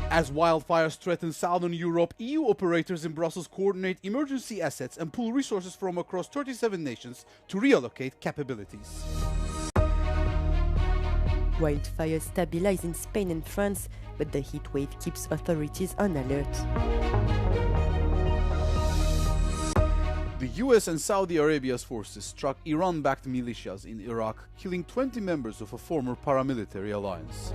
As wildfires threaten southern Europe, EU operators in Brussels coordinate emergency assets and pool resources from across 37 nations to reallocate capabilities. Wildfires stabilize in Spain and France, but the heat wave keeps authorities on alert. The US and Saudi Arabia's forces struck Iran-backed militias in Iraq, killing 20 members of a former paramilitary alliance.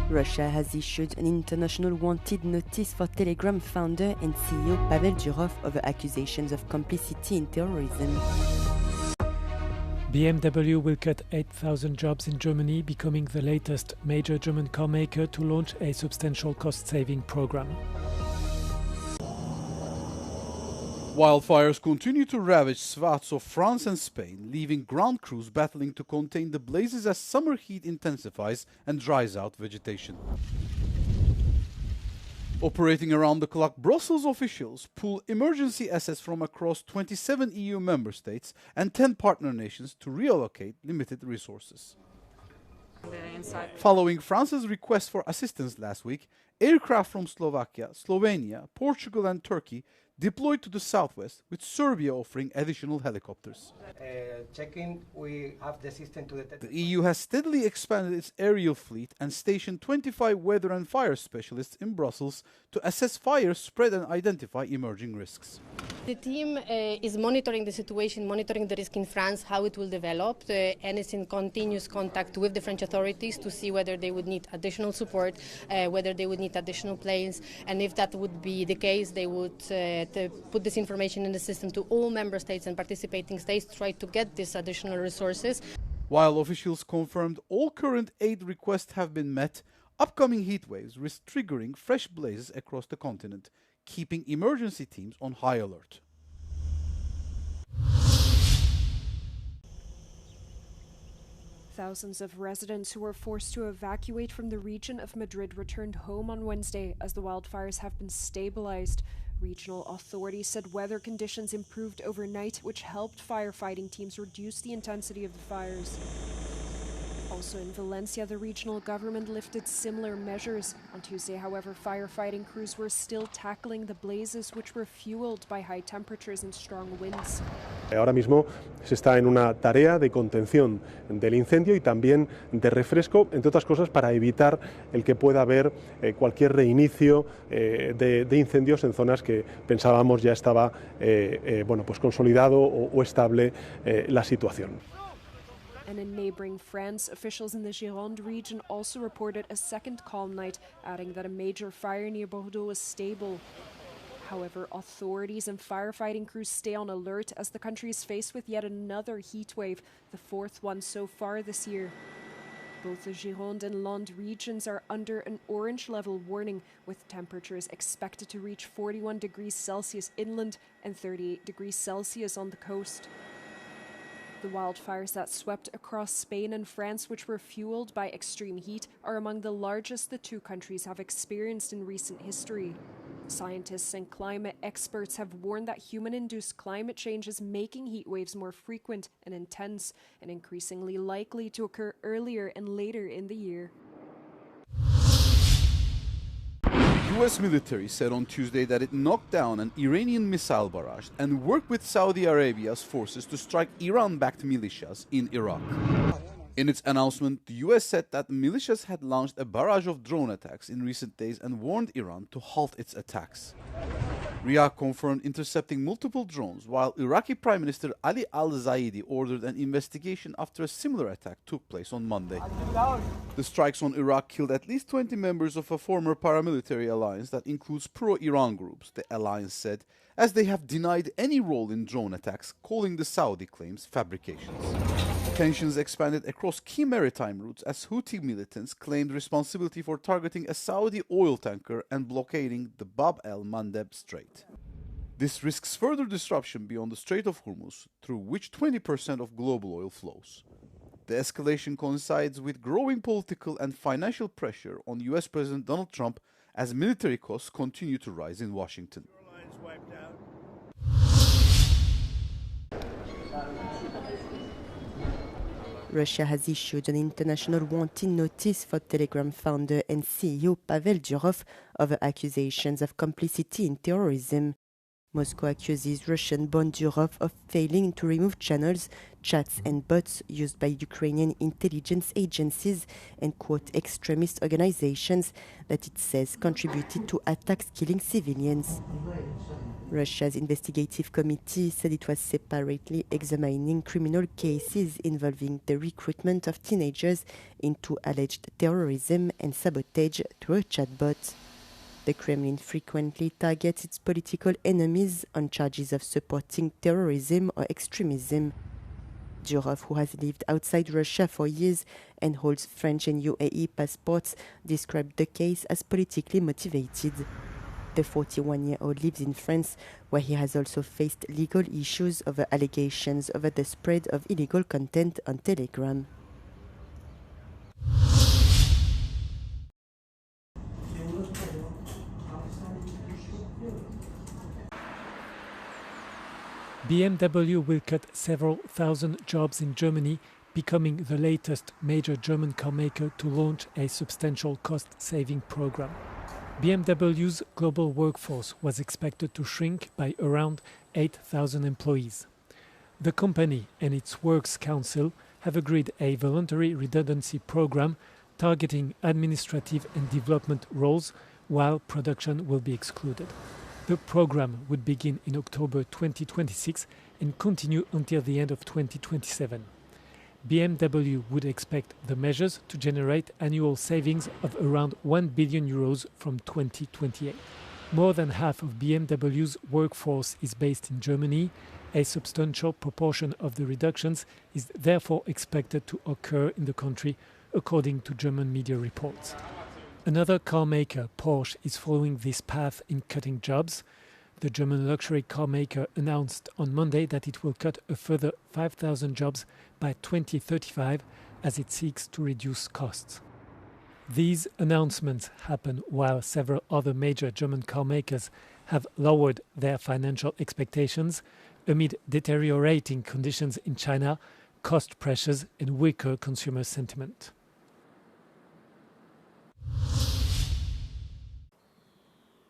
Russia has issued an international wanted notice for Telegram founder and CEO Pavel Durov over accusations of complicity in terrorism. BMW will cut 8,000 jobs in Germany, becoming the latest major German car maker to launch a substantial cost-saving program. Wildfires continue to ravage swaths of France and Spain, leaving ground crews battling to contain the blazes as summer heat intensifies and dries out vegetation. Operating around the clock, Brussels officials pull emergency assets from across 27 EU member states and 10 partner nations to reallocate limited resources. Following France's request for assistance last week, aircraft from Slovakia, Slovenia, Portugal and Turkey deployed to the southwest, with Serbia offering additional helicopters. We have the system to detect. The EU has steadily expanded its aerial fleet and stationed 25 weather and fire specialists in Brussels to assess fire spread and identify emerging risks. The team is monitoring the situation, monitoring the risk in France, how it will develop, and is in continuous contact with the French authorities to see whether they would need additional support, whether they would need additional planes, and if that would be the case, they would to put this information in the system to all member states and participating states, try to get these additional resources. While officials confirmed all current aid requests have been met, upcoming heat waves risk triggering fresh blazes across the continent, keeping emergency teams on high alert. Thousands of residents who were forced to evacuate from the region of Madrid returned home on Wednesday as the wildfires have been stabilized. Regional authorities said weather conditions improved overnight, which helped firefighting teams reduce the intensity of the fires. Also in Valencia, the regional government lifted similar measures. On Tuesday, however, firefighting crews were still tackling the blazes, which were fueled by high temperatures and strong winds. Ahora mismo se está en una tarea de contención del incendio y también de refresco, entre otras cosas, para evitar el que pueda haber cualquier reinicio de incendios en zonas que pensábamos ya estaba pues consolidado o estable la situación. And in neighboring France, officials in the Gironde region also reported a second calm night, adding that a major fire near Bordeaux was stable. However, authorities and firefighting crews stay on alert as the country is faced with yet another heat wave, the fourth one so far this year. Both the Gironde and Landes regions are under an orange level warning, with temperatures expected to reach 41 degrees Celsius inland and 38 degrees Celsius on the coast. The wildfires that swept across Spain and France, which were fueled by extreme heat, are among the largest the two countries have experienced in recent history. Scientists and climate experts have warned that human-induced climate change is making heat waves more frequent and intense, and increasingly likely to occur earlier and later in the year. The US military said on Tuesday that it knocked down an Iranian missile barrage and worked with Saudi Arabia's forces to strike Iran-backed militias in Iraq. In its announcement, the US said that the militias had launched a barrage of drone attacks in recent days and warned Iran to halt its attacks. Riyadh confirmed intercepting multiple drones, while Iraqi Prime Minister Ali al-Zaidi ordered an investigation after a similar attack took place on Monday. The strikes on Iraq killed at least 20 members of a former paramilitary alliance that includes pro-Iran groups, the alliance said, as they have denied any role in drone attacks, calling the Saudi claims fabrications. Tensions expanded across key maritime routes as Houthi militants claimed responsibility for targeting a Saudi oil tanker and blockading the Bab el-Mandeb Strait. This risks further disruption beyond the Strait of Hormuz, through which 20% of global oil flows. The escalation coincides with growing political and financial pressure on US President Donald Trump as military costs continue to rise in Washington. Russia has issued an international wanted notice for Telegram founder and CEO Pavel Durov over accusations of complicity in terrorism. Moscow accuses Russian-born Durov of failing to remove channels, chats and bots used by Ukrainian intelligence agencies and, quote, extremist organizations that it says contributed to attacks killing civilians. Russia's investigative committee said it was separately examining criminal cases involving the recruitment of teenagers into alleged terrorism and sabotage through a chatbot. The Kremlin frequently targets its political enemies on charges of supporting terrorism or extremism. Durov, who has lived outside Russia for years and holds French and UAE passports, described the case as politically motivated. The 41-year-old lives in France, where he has also faced legal issues over allegations over the spread of illegal content on Telegram. BMW will cut several thousand jobs in Germany, becoming the latest major German carmaker to launch a substantial cost-saving program. BMW's global workforce was expected to shrink by around 8,000 employees. The company and its Works Council have agreed a voluntary redundancy program targeting administrative and development roles, while production will be excluded. The program would begin in October 2026 and continue until the end of 2027. BMW would expect the measures to generate annual savings of around 1 billion euros from 2028. More than half of BMW's workforce is based in Germany. A substantial proportion of the reductions is therefore expected to occur in the country, according to German media reports. Another car maker, Porsche, is following this path in cutting jobs. The German luxury car maker announced on Monday that it will cut a further 5,000 jobs by 2035 as it seeks to reduce costs. These announcements happen while several other major German car makers have lowered their financial expectations amid deteriorating conditions in China, cost pressures and weaker consumer sentiment.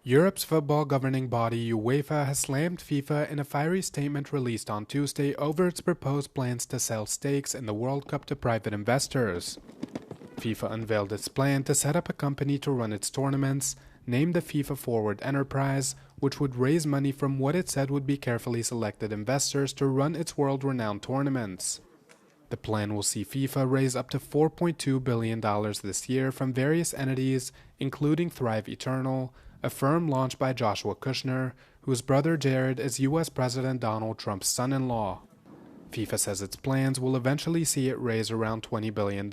Europe's football governing body UEFA has slammed FIFA in a fiery statement released on Tuesday over its proposed plans to sell stakes in the World Cup to private investors. FIFA unveiled its plan to set up a company to run its tournaments, named the FIFA Forward Enterprise, which would raise money from what it said would be carefully selected investors to run its world-renowned tournaments. The plan will see FIFA raise up to $4.2 billion this year from various entities, including Thrive Eternal, a firm launched by Joshua Kushner, whose brother Jared is U.S. President Donald Trump's son-in-law. FIFA says its plans will eventually see it raise around $20 billion,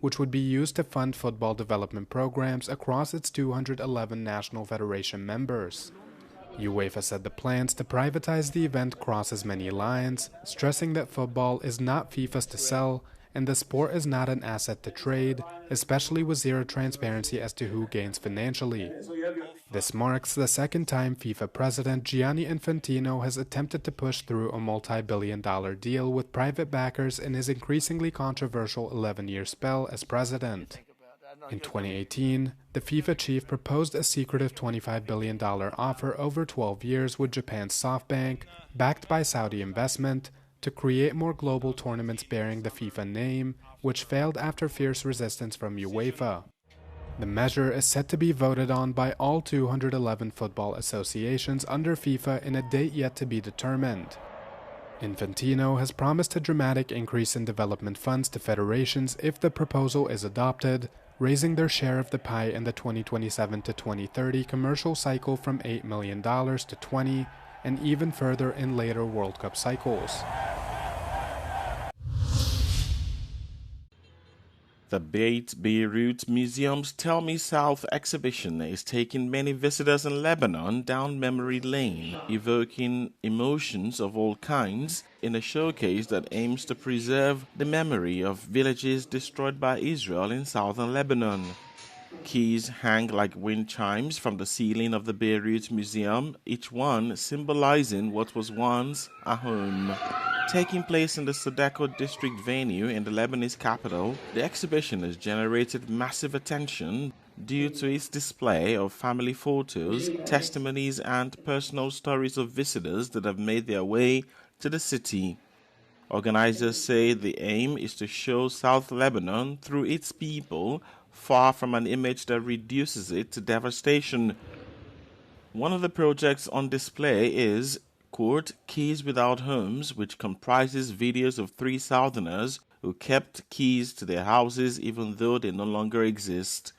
which would be used to fund football development programs across its 211 national federation members. UEFA said the plans to privatize the event crosses many lines, stressing that football is not FIFA's to sell and the sport is not an asset to trade, especially with zero transparency as to who gains financially. This marks the second time FIFA president Gianni Infantino has attempted to push through a multi-billion-dollar deal with private backers in his increasingly controversial 11-year spell as president. In 2018, the FIFA chief proposed a secretive $25 billion offer over 12 years with Japan's SoftBank, backed by Saudi investment, to create more global tournaments bearing the FIFA name, which failed after fierce resistance from UEFA. The measure is set to be voted on by all 211 football associations under FIFA in a date yet to be determined. Infantino has promised a dramatic increase in development funds to federations if the proposal is adopted, raising their share of the pie in the 2027 to 2030 commercial cycle from $8 million to $20 million, and even further in later World Cup cycles. The Beirut Museum's Tell Me South exhibition is taking many visitors in Lebanon down memory lane, evoking emotions of all kinds in a showcase that aims to preserve the memory of villages destroyed by Israel in southern Lebanon. Keys hang like wind chimes from the ceiling of the Beirut Museum, each one symbolizing what was once a home. Taking place in the Sadeko district venue in the Lebanese capital, the exhibition has generated massive attention due to its display of family photos, testimonies and personal stories of visitors that have made their way to the city. Organizers say the aim is to show South Lebanon through its people, far from an image that reduces it to devastation. One of the projects on display is, quote, Keys Without Homes, which comprises videos of 3 Southerners who kept keys to their houses even though they no longer exist.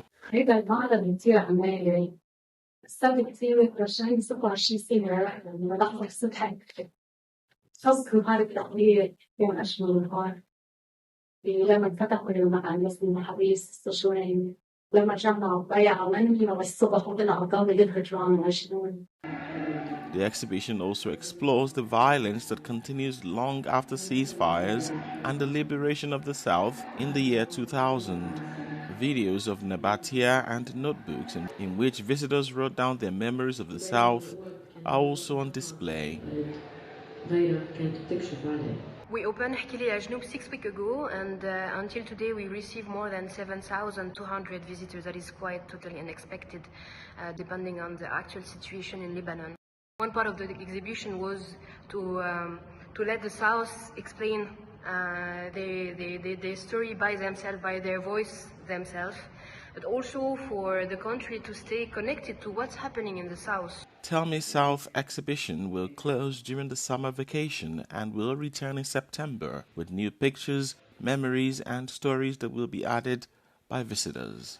The exhibition also explores the violence that continues long after ceasefires and the liberation of the South in the year 2000. Videos of Nabatea and notebooks in which visitors wrote down their memories of the South are also on display. We opened Hkili Ajnoub 6 weeks ago, and until today we received more than 7,200 visitors. That is quite totally unexpected, depending on the actual situation in Lebanon. One part of the exhibition was to let the South explain their story by themselves, by their voice themselves, but also for the country to stay connected to what's happening in the South. Tell Me South exhibition will close during the summer vacation and will return in September with new pictures, memories and stories that will be added by visitors.